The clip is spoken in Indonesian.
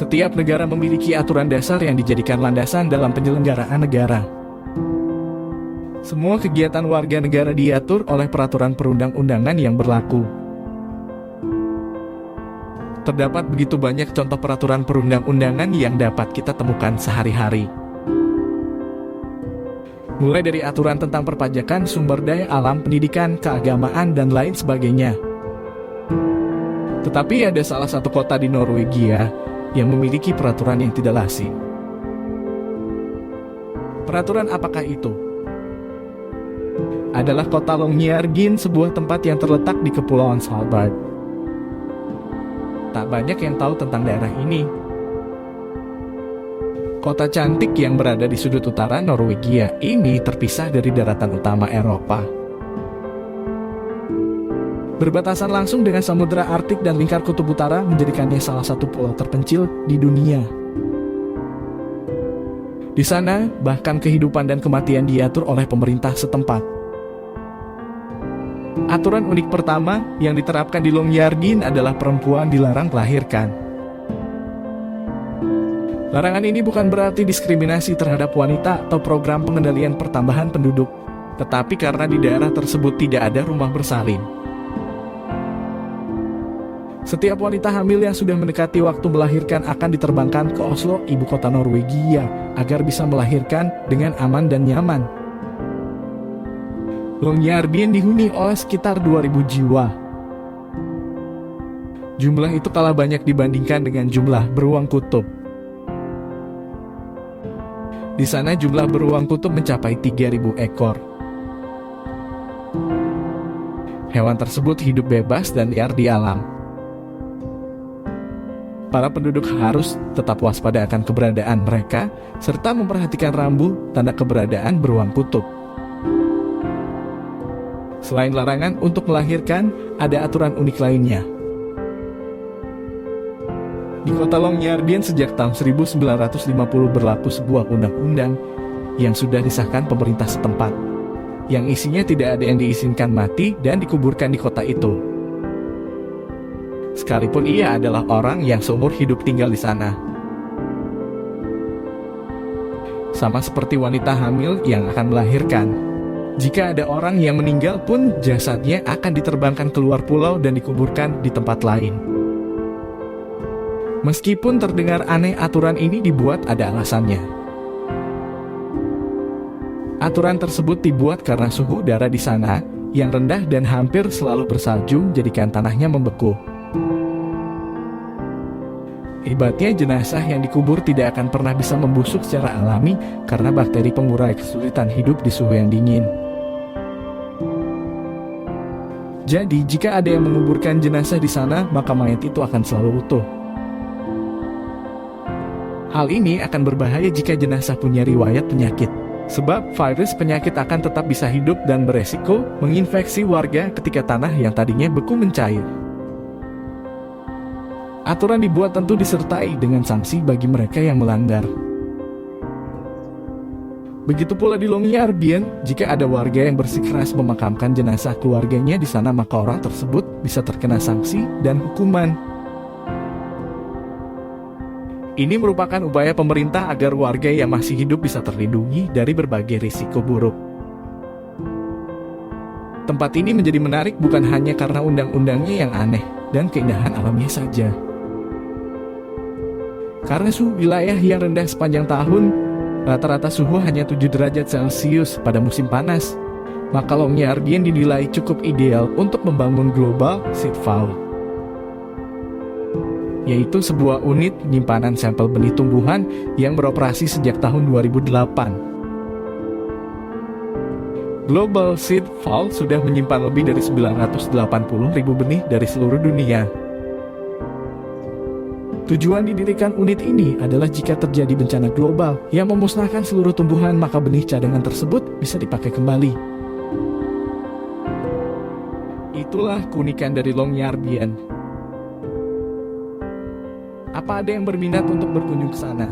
Setiap negara memiliki aturan dasar yang dijadikan landasan dalam penyelenggaraan negara. Semua kegiatan warga negara diatur oleh peraturan perundang-undangan yang berlaku. Terdapat begitu banyak contoh peraturan perundang-undangan yang dapat kita temukan sehari-hari. Mulai dari aturan tentang perpajakan, sumber daya alam, pendidikan, keagamaan, dan lain sebagainya. Tetapi ada salah satu kota di Norwegia yang memiliki peraturan yang tidak lazim. Peraturan apakah itu? Adalah kota Longyearbyen, sebuah tempat yang terletak di Kepulauan Svalbard. Tak banyak yang tahu tentang daerah ini. Kota cantik yang berada di sudut utara Norwegia ini terpisah dari daratan utama Eropa. Berbatasan langsung dengan Samudra Arktik dan lingkar kutub utara menjadikannya salah satu pulau terpencil di dunia. Di sana, bahkan kehidupan dan kematian diatur oleh pemerintah setempat. Aturan unik pertama yang diterapkan di Longyearbyen adalah perempuan dilarang melahirkan. Larangan ini bukan berarti diskriminasi terhadap wanita atau program pengendalian pertambahan penduduk, tetapi karena di daerah tersebut tidak ada rumah bersalin. Setiap wanita hamil yang sudah mendekati waktu melahirkan akan diterbangkan ke Oslo, ibu kota Norwegia, agar bisa melahirkan dengan aman dan nyaman. Longyearbyen dihuni oleh sekitar 2.000 jiwa. Jumlah itu kalah banyak dibandingkan dengan jumlah beruang kutub. Di sana jumlah beruang kutub mencapai 3.000 ekor. Hewan tersebut hidup bebas dan liar di alam. Para penduduk harus tetap waspada akan keberadaan mereka, serta memperhatikan rambu tanda keberadaan beruang kutub. Selain larangan untuk melahirkan, ada aturan unik lainnya. Di kota Longyearbyen sejak tahun 1950 berlaku sebuah undang-undang yang sudah disahkan pemerintah setempat, yang isinya tidak ada yang diizinkan mati dan dikuburkan di kota itu. Sekalipun ia adalah orang yang seumur hidup tinggal di sana. Sama seperti wanita hamil yang akan melahirkan. Jika ada orang yang meninggal pun, jasadnya akan diterbangkan keluar pulau dan dikuburkan di tempat lain. Meskipun terdengar aneh, aturan ini dibuat ada alasannya. Aturan tersebut dibuat karena suhu udara di sana yang rendah dan hampir selalu bersalju menjadikan tanahnya membeku. Hebatnya, jenazah yang dikubur tidak akan pernah bisa membusuk secara alami karena bakteri pengurai kesulitan hidup di suhu yang dingin. Jadi, jika ada yang menguburkan jenazah di sana, maka mayat itu akan selalu utuh. Hal ini akan berbahaya jika jenazah punya riwayat penyakit, sebab virus penyakit akan tetap bisa hidup dan beresiko menginfeksi warga ketika tanah yang tadinya beku mencair. Aturan dibuat tentu disertai dengan sanksi bagi mereka yang melanggar. Begitu pula di Longyearbyen, jika ada warga yang bersikeras memakamkan jenazah keluarganya di sana, maka orang tersebut bisa terkena sanksi dan hukuman. Ini merupakan upaya pemerintah agar warga yang masih hidup bisa terlindungi dari berbagai risiko buruk. Tempat ini menjadi menarik bukan hanya karena undang-undangnya yang aneh dan keindahan alamnya saja. Karena suhu wilayah yang rendah sepanjang tahun, rata-rata suhu hanya 7 derajat Celcius pada musim panas, maka Longyearbyen dinilai cukup ideal untuk membangun Global Seed Vault, yaitu sebuah unit penyimpanan sampel benih tumbuhan yang beroperasi sejak tahun 2008. Global Seed Vault sudah menyimpan lebih dari 980.000 benih dari seluruh dunia. Tujuan didirikan unit ini adalah jika terjadi bencana global yang memusnahkan seluruh tumbuhan, maka benih cadangan tersebut bisa dipakai kembali. Itulah keunikan dari Longyearbyen. Apa ada yang berminat untuk berkunjung ke sana?